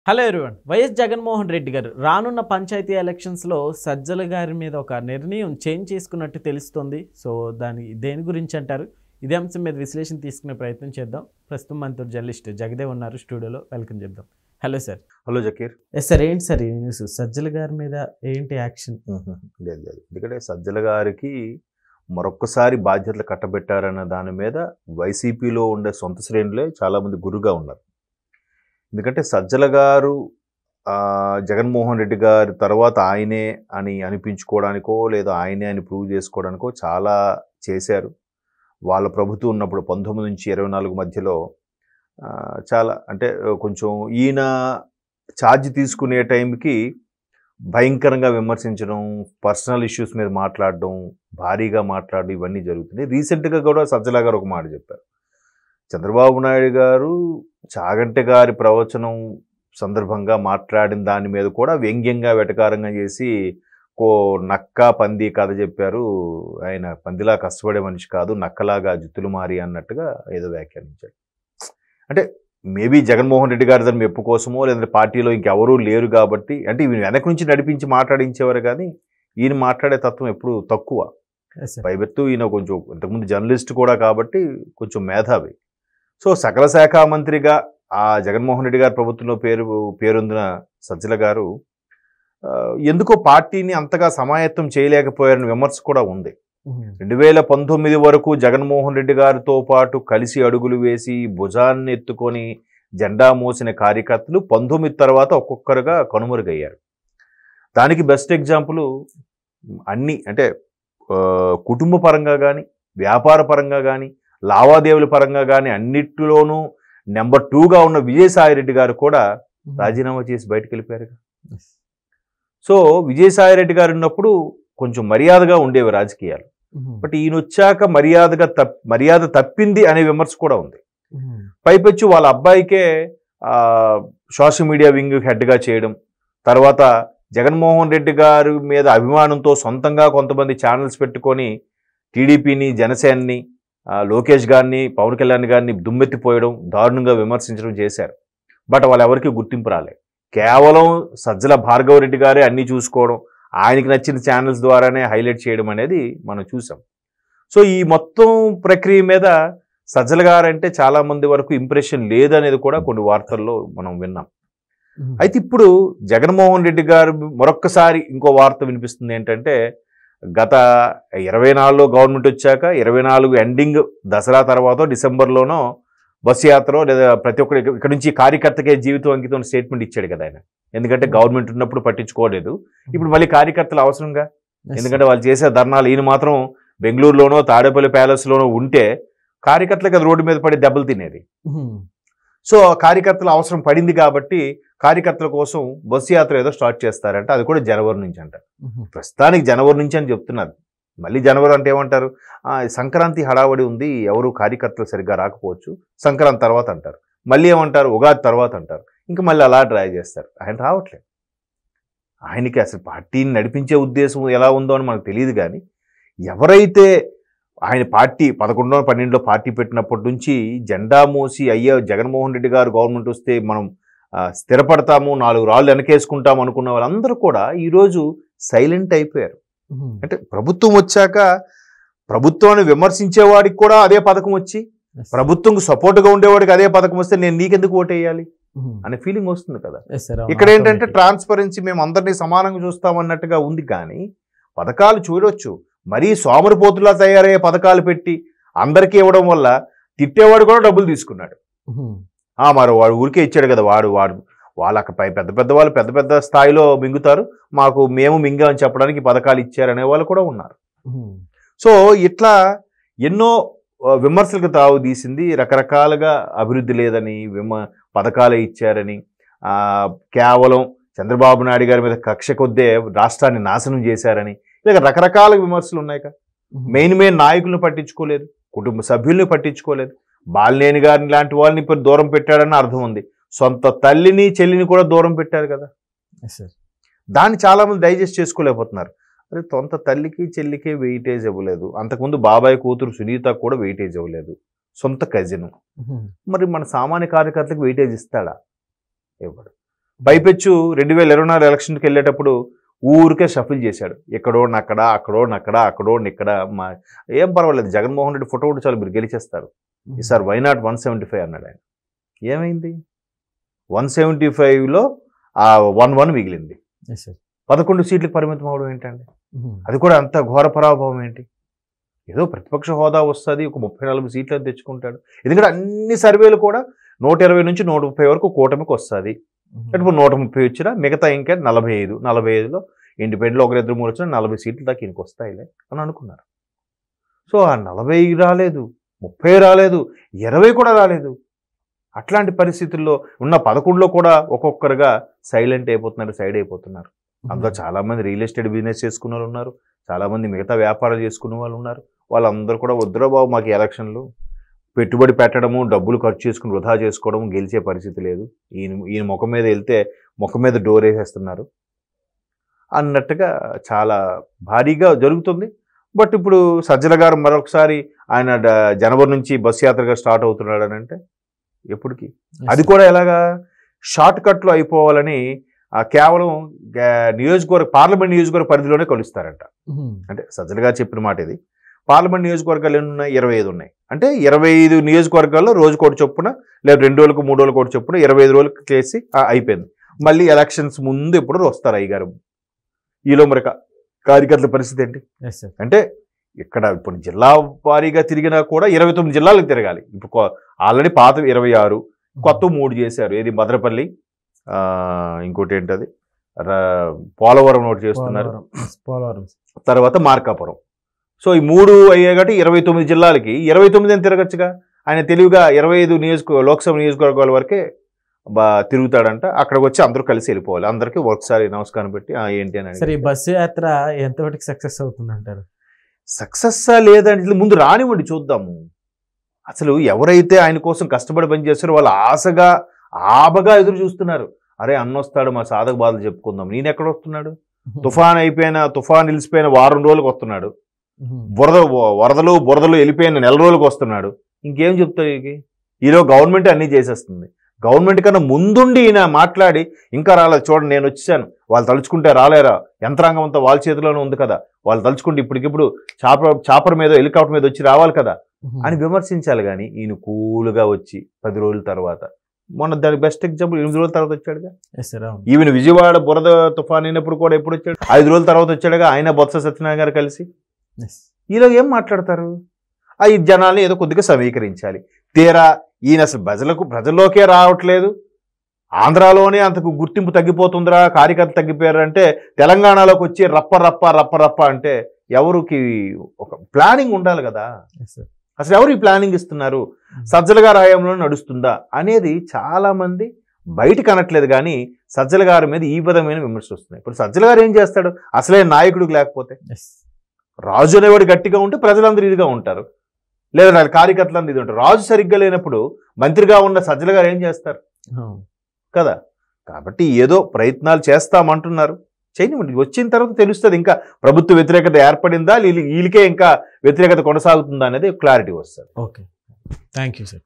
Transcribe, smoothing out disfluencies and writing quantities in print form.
Hello everyone. YS Jaganmohan Reddy గారు రానున్న పంచాయతీ ఎలక్షన్స్లో సజ్జల గారి మీద ఒక నిర్ణయం చేంజ్ చేసుకున్నట్టు తెలుస్తుంది. సో దేని గురించి అంటారు? ఇదే అంశం మీద విశ్లేషణ తీసుకునే ప్రయత్నం చేద్దాం. ప్రస్తుతం మనతో జర్నలిస్ట్ జగదేవ్ ఉన్నారు స్టూడియోలో. వెల్కమ్ చెప్దాం. Hello sir. Hello Zakir. Sir ఏంటి సార్ ఈ న్యూస్? సజ్జల గారి మీద ఏంటి యాక్షన్? లేదు లేదు, ఎందుకంటే సజ్జల గారికి మరొక్కసారి బాధ్యతలు కట్టబెట్టారన్న దాని మీద వైసీపీలో ఉండే సొంత శ్రేణులే చాలామంది గురుగా ఉన్నారు. ఎందుకంటే సజ్జల గారు జగన్మోహన్ రెడ్డి గారి తర్వాత ఆయనే అని అనిపించుకోవడానికో లేదా ఆయనే అని ప్రూవ్ చేసుకోవడానికో చాలా చేశారు. వాళ్ళ ప్రభుత్వం ఉన్నప్పుడు 19 నుంచి 24 మధ్యలో చాలా అంటే కొంచెం ఈయన ఛార్జ్ తీసుకునే టైంకి భయంకరంగా విమర్శించడం, పర్సనల్ ఇష్యూస్ మీద మాట్లాడడం, భారీగా మాట్లాడడం ఇవన్నీ జరుగుతున్నాయి. రీసెంట్గా కూడా సజ్జల గారు ఒక మాట చెప్పారు. చంద్రబాబు నాయుడు గారు చాగంటి గారి ప్రవచనం సందర్భంగా మాట్లాడిన దాని మీద కూడా వ్యంగ్యంగా వెటకారంగా చేసి నక్క పంది కథ చెప్పారు. ఆయన పందిలా కష్టపడే మనిషి కాదు, నక్కలాగా జుత్తులు మారి అన్నట్టుగా ఏదో వ్యాఖ్యానించాడు. అంటే మేబీ జగన్మోహన్ రెడ్డి గారి దాని మెప్పు కోసమో లేదంటే పార్టీలో ఇంకెవరూ లేరు కాబట్టి, అంటే ఈయన వెనక నుంచి నడిపించి మాట్లాడించేవారు. కానీ ఈయన మాట్లాడే తత్వం ఎప్పుడు తక్కువ. పైబెత్తు ఈయన కొంచెం ఇంతకుముందు జర్నలిస్ట్ కూడా కాబట్టి కొంచెం మేధావి. సో సకల శాఖ మంత్రిగా ఆ జగన్మోహన్ రెడ్డి గారి ప్రభుత్వంలో పేరొందిన సజ్జల గారు ఎందుకో పార్టీని అంతగా సమాయత్తం చేయలేకపోయారని విమర్శ కూడా ఉంది. 2019 వరకు జగన్మోహన్ రెడ్డి గారితో పాటు కలిసి అడుగులు వేసి భుజాన్ని ఎత్తుకొని జెండా మోసిన కార్యకర్తలు 19 తర్వాత ఒక్కొక్కరుగా కనుమరుగయ్యారు. దానికి బెస్ట్ ఎగ్జాంపుల్ అన్నీ అంటే కుటుంబ పరంగా కానీ, వ్యాపార పరంగా కానీ, లావాదేవీల పరంగా కానీ అన్నిటిలోనూ నెంబర్ 2గా ఉన్న విజయసాయిరెడ్డి గారు కూడా రాజీనామా చేసి బయటకు వెళ్ళిపోయారు. సో విజయసాయిరెడ్డి గారు ఉన్నప్పుడు కొంచెం మర్యాదగా ఉండేవి రాజకీయాలు. బట్ ఈయన వచ్చాక మర్యాద తప్పింది అనే విమర్శ కూడా ఉంది. పైపెచ్చు వాళ్ళ అబ్బాయికే సోషల్ మీడియా వింగ్ హెడ్గా చేయడం, తర్వాత జగన్మోహన్ రెడ్డి గారి మీద అభిమానంతో సొంతంగా కొంతమంది ఛానల్స్ పెట్టుకొని టీడీపీని, జనసేనని, లోకేష్ గారిని, పవన్ కళ్యాణ్ గారిని దుమ్మెత్తిపోయడం, దారుణంగా విమర్శించడం చేశారు. బట్ వాళ్ళెవరికి గుర్తింపు రాలే. కేవలం సజ్జల భార్గవరెడ్డి గారే అన్నీ చూసుకోవడం, ఆయనకి నచ్చిన ఛానల్స్ ద్వారానే హైలైట్ చేయడం అనేది మనం చూసాం. సో ఈ మొత్తం ప్రక్రియ మీద సజ్జల గారంటే చాలామంది వరకు ఇంప్రెషన్ లేదనేది కూడా కొన్ని వార్తల్లో మనం విన్నాం. అయితే ఇప్పుడు జగన్మోహన్ రెడ్డి గారు మరొక్కసారి ఇంకో వార్త వినిపిస్తుంది. ఏంటంటే గత 24లో గవర్నమెంట్ వచ్చాక 24 ఎండింగ్ దసరా తర్వాత డిసెంబర్లోనో బస్సు యాత్ర లేదా ప్రతి ఒక్కరు ఇక్కడ నుంచి కార్యకర్తకే జీవితం అంకితం స్టేట్మెంట్ ఇచ్చాడు కదా ఆయన. ఎందుకంటే గవర్నమెంట్ ఉన్నప్పుడు పట్టించుకోలేదు, ఇప్పుడు మళ్ళీ కార్యకర్తలు అవసరంగా. ఎందుకంటే వాళ్ళు చేసే ధర్నాలు, ఈయన మాత్రం బెంగళూరులోనో తాడేపల్లి ప్యాలెస్లోనో ఉంటే కార్యకర్తలకు అది రోడ్డు మీద పడి దెబ్బలు తినేది. సో కార్యకర్తలు అవసరం పడింది కాబట్టి కార్యకర్తల కోసం బస్సు యాత్ర ఏదో స్టార్ట్ చేస్తారంట. అది కూడా జనవరి నుంచి అంట. ప్రస్తుతానికి జనవరి నుంచి అని చెప్తున్నారు. మళ్ళీ జనవరి అంటే ఏమంటారు? సంక్రాంతి హడావడి ఉంది, ఎవరు కార్యకర్తలు సరిగ్గా రాకపోవచ్చు, సంక్రాంతి తర్వాత అంటారు. మళ్ళీ ఏమంటారు? ఉగాది తర్వాత అంటారు. ఇంకా మళ్ళీ అలా డ్రై చేస్తారు. ఆయన రావట్లేదు. ఆయనకి అసలు పార్టీని నడిపించే ఉద్దేశం ఎలా ఉందో అని మనకు తెలియదు. కానీ ఎవరైతే ఆయన పార్టీ 11, 12లో పార్టీ పెట్టినప్పటి నుంచి జెండా మోసి అయ్యో జగన్మోహన్ రెడ్డి గారు గవర్నమెంట్ వస్తే మనం స్థిరపడతాము, 4 రాళ్ళు వెనకేసుకుంటాము అనుకున్న వాళ్ళందరూ కూడా ఈరోజు సైలెంట్ అయిపోయారు. అంటే ప్రభుత్వం వచ్చాక ప్రభుత్వాన్ని విమర్శించేవాడికి కూడా అదే పథకం వచ్చి, ప్రభుత్వంకు సపోర్ట్గా ఉండేవాడికి అదే పథకం వస్తే నేను నీకెందుకు ఓటేయాలి అనే ఫీలింగ్ వస్తుంది కదా. ఇక్కడ ఏంటంటే ట్రాన్స్పరెన్సీ, మేము అందరినీ సమానంగా చూస్తామన్నట్టుగా ఉంది. కానీ పథకాలు చూడొచ్చు, మరీ సోమరిపోతులా తయారయ్యే పథకాలు పెట్టి అందరికీ ఇవ్వడం వల్ల తిట్టేవాడు కూడా డబ్బులు తీసుకున్నాడు. మరి వాడు ఊరికే ఇచ్చాడు కదా, వాళ్ళకి పెద్ద వాళ్ళు పెద్ద స్థాయిలో మింగుతారు, మేము మింగామని చెప్పడానికి పథకాలు ఇచ్చారనే వాళ్ళు కూడా ఉన్నారు. సో ఇట్లా ఎన్నో విమర్శలకు తావు తీసింది. రకరకాలుగా అభివృద్ధి లేదని, పథకాలే ఇచ్చారని, కేవలం చంద్రబాబు నాయుడు గారి మీద కక్ష కొద్దే రాష్ట్రాన్ని నాశనం చేశారని, ఇక రకరకాల విమర్శలు ఉన్నాయి కదా. మెయిన్ నాయకులను పట్టించుకోలేదు, కుటుంబ సభ్యుల్ని పట్టించుకోలేదు, బాలినేని గారిని లాంటి వాళ్ళని ఇప్పుడు దూరం పెట్టాడని అర్థం ఉంది. సొంత తల్లిని చెల్లిని కూడా దూరం పెట్టారు కదా. దాన్ని చాలామంది డైజెస్ట్ చేసుకోలేకపోతున్నారు. అరే సొంత తల్లికి చెల్లికి వెయిటేజ్ ఇవ్వలేదు, అంతకుముందు బాబాయ్ కూతురు సునీత కూడా వెయిటేజ్ ఇవ్వలేదు, సొంత కజిన్. మరి మన సామాన్య కార్యకర్తలకు వెయిటేజ్ ఇస్తాడా? ఇవ్వడు. పైపెచ్చు 2024 ఎలక్షన్కి వెళ్ళేటప్పుడు ఊరికే షఫిల్ చేశాడు. ఎక్కడో నక్కడ, అక్కడో నక్కడ, అక్కడో నిక్కడ. ఏం పర్వాలేదు, జగన్మోహన్ రెడ్డి ఫోటో కూడా చాలు, మీరు గెలిచేస్తారు. ఈసారి వై నాట్ 175 అన్నాడు ఆయన. ఏమైంది? 175లో 1-1 మిగిలింది. 11 సీట్లకు పరిమితం అవడం ఏంటండి? అది కూడా అంత ఘోర పరాభవం ఏంటి? ఏదో ప్రతిపక్ష హోదా వస్తుంది, ఒక 34 సీట్లను తెచ్చుకుంటాడు. ఎందుకంటే అన్ని సర్వేలు కూడా 120 నుంచి 130 వరకు కూటమికి వస్తుంది. ఇప్పుడు 130 వచ్చినా మిగతా ఇంకా 45లో ఇండిపెండెంట్లో 1-2-3 వచ్చినా 40 సీట్లు దాకా ఈయనకి వస్తాయిలే అని అనుకున్నారు. సో ఆ 40 రాలేదు, 30 రాలేదు, 20 కూడా రాలేదు. అట్లాంటి పరిస్థితుల్లో ఉన్న 11లో కూడా ఒక్కొక్కరుగా సైలెంట్ అయిపోతున్నారు, సైడ్ అయిపోతున్నారు. అందులో చాలామంది రియల్ ఎస్టేట్ బిజినెస్ చేసుకున్న వాళ్ళు ఉన్నారు, చాలామంది మిగతా వ్యాపారాలు చేసుకునే వాళ్ళు ఉన్నారు. వాళ్ళందరూ కూడా వద్దురా బాబు, మాకు ఎలక్షన్లు పెట్టుబడి పెట్టడము, డబ్బులు ఖర్చు చేసుకుని వృధా చేసుకోవడం, గెలిచే పరిస్థితి లేదు, ఈయన ముఖం మీద వెళ్తే ముఖం మీద డోర్ వేసేస్తున్నారు అన్నట్టుగా చాలా భారీగా జరుగుతుంది. బట్ ఇప్పుడు సజ్జల గారు మరొకసారి ఆయన జనవరి నుంచి బస్ యాత్రగా స్టార్ట్ అవుతున్నాడు అని అంటే ఎప్పటికి? అది కూడా ఎలాగా షార్ట్ కట్లో అయిపోవాలని కేవలం పార్లమెంట్ నియోజకవర్గ పరిధిలోనే కలుస్తారంట. అంటే సజ్జల గారు చెప్పిన మాట ఇది. పార్లమెంట్ నియోజకవర్గాలు ఎన్ని ఉన్నాయి? 25 ఉన్నాయి. అంటే 25 నియోజకవర్గాల్లో రోజుకోటి చొప్పున, లేదా 2 రోజులకు 3 రోజులకు చొప్పున 25 రోజులకు చేసి అయిపోయింది. మళ్ళీ ఎలక్షన్స్ ముందు ఎప్పుడు వస్తారు అయ్యగారు. ఈలో మరి కార్యకర్తల పరిస్థితి ఏంటి అంటే, ఇక్కడ ఇప్పుడు జిల్లా వారీగా తిరిగినా కూడా 29 జిల్లాలకు తిరగాలి. ఇప్పుడు ఆల్రెడీ పాత 26, కొత్త 3 చేశారు. ఏది మదనపల్లి, ఇంకోటి ఏంటది పోలవరం ఒకటి చేస్తున్నారు, తర్వాత మార్కాపురం. సో ఈ 3 అయ్యే కాబట్టి 29 జిల్లాలకి 29 అని తిరగచ్చుగా. ఆయన తెలివిగా 25 లోక్సభ నియోజకవర్గాల వరకే తిరుగుతాడంట. అక్కడికి వచ్చి అందరూ కలిసి వెళ్ళిపోవాలి. అందరికీ ఒకసారి నమస్కారం పెట్టి ఏంటి అని. సరే, ఈ బస్సు యాత్ర ఎంతవరకు సక్సెస్ అవుతుంది అంటారు? సక్సెస్ లేదంటే ముందు రానివ్వండి, చూద్దాము. అసలు ఎవరైతే ఆయన కోసం కష్టపడి పనిచేస్తారో వాళ్ళు ఆబగా ఎదురు చూస్తున్నారు. అరే అన్నొస్తాడు, మా సాధక బాధలు చెప్పుకుందాం. నేను ఎక్కడ వస్తున్నాడు? తుఫాన్ నిలిచిపోయిన 1 రోజులకు వస్తున్నాడు. వరదలు బురదలు వెళ్ళిపోయిన 1 రోజులకు వస్తున్నాడు. ఇంకేం చెప్తాడు? ఈలో గవర్నమెంట్ అన్నీ చేసేస్తుంది. గవర్నమెంట్ కన్నా ముందుండి ఈయన మాట్లాడి ఇంకా రాలేదు, చూడండి నేను వచ్చాను, వాళ్ళు తలుచుకుంటే రాలేరా, యంత్రాంగం అంతా వాళ్ళ చేతిలోనే ఉంది కదా, వాళ్ళు తలుచుకుంటే ఇప్పటికిప్పుడు చాపర్ మీద హెలికాప్టర్ మీద వచ్చి రావాలి కదా అని విమర్శించాలి. కానీ ఈయన కూలుగా వచ్చి 10 రోజుల తర్వాత, మొన్న దానికి బెస్ట్ ఎగ్జాంపుల్ 8 రోజుల తర్వాత వచ్చాడుగా. ఈవెన్ విజయవాడ బురద తుఫాన్ అయినప్పుడు కూడా ఎప్పుడు వచ్చాడు? 5 రోజుల తర్వాత వచ్చాడుగా ఆయన, బొత్స సత్యనారాయణ గారు కలిసి. ఈలో ఏం మాట్లాడతారు? ఈ జనాల్ని ఏదో కొద్దిగా సమీకరించాలి. తీరా ఈయన అసలు ప్రజల్లోకే రావట్లేదు. ఆంధ్రాలోనే అంతకు గుర్తింపు తగ్గిపోతుందిరా, కార్యకర్త తగ్గిపోయారు అంటే తెలంగాణలోకి వచ్చి రప్ప అంటే ఎవరికి ఒక ప్లానింగ్ ఉండాలి కదా. అసలు ఎవరు ఈ ప్లానింగ్ ఇస్తున్నారు? సజ్జల గారి హయాంలో నడుస్తుందా అనేది చాలా మంది బయటకు అనట్లేదు. కానీ సజ్జల గారి మీద ఈ విధమైన విమర్శలు వస్తున్నాయి. ఇప్పుడు సజ్జల గారు ఏం చేస్తాడు? అసలే నాయకుడికి లేకపోతే, రాజు అనేవాడు గట్టిగా ఉంటే ప్రజలందరూ ఇదిగా ఉంటారు, లేదా కార్యకర్తలందరూ ఇది ఉంటారు. రాజు సరిగ్గా లేనప్పుడు మంత్రిగా ఉన్న సజ్జల గారు ఏం చేస్తారు కదా. కాబట్టి ఏదో ప్రయత్నాలు చేస్తామంటున్నారు, చేయనివ్వండి. వచ్చిన తర్వాత తెలుస్తుంది ఇంకా ప్రభుత్వ వ్యతిరేకత ఏర్పడిందా, వీళ్ళకే ఇంకా వ్యతిరేకత కొనసాగుతుందా అనేది క్లారిటీ వస్తుంది. Okay, thank you sir.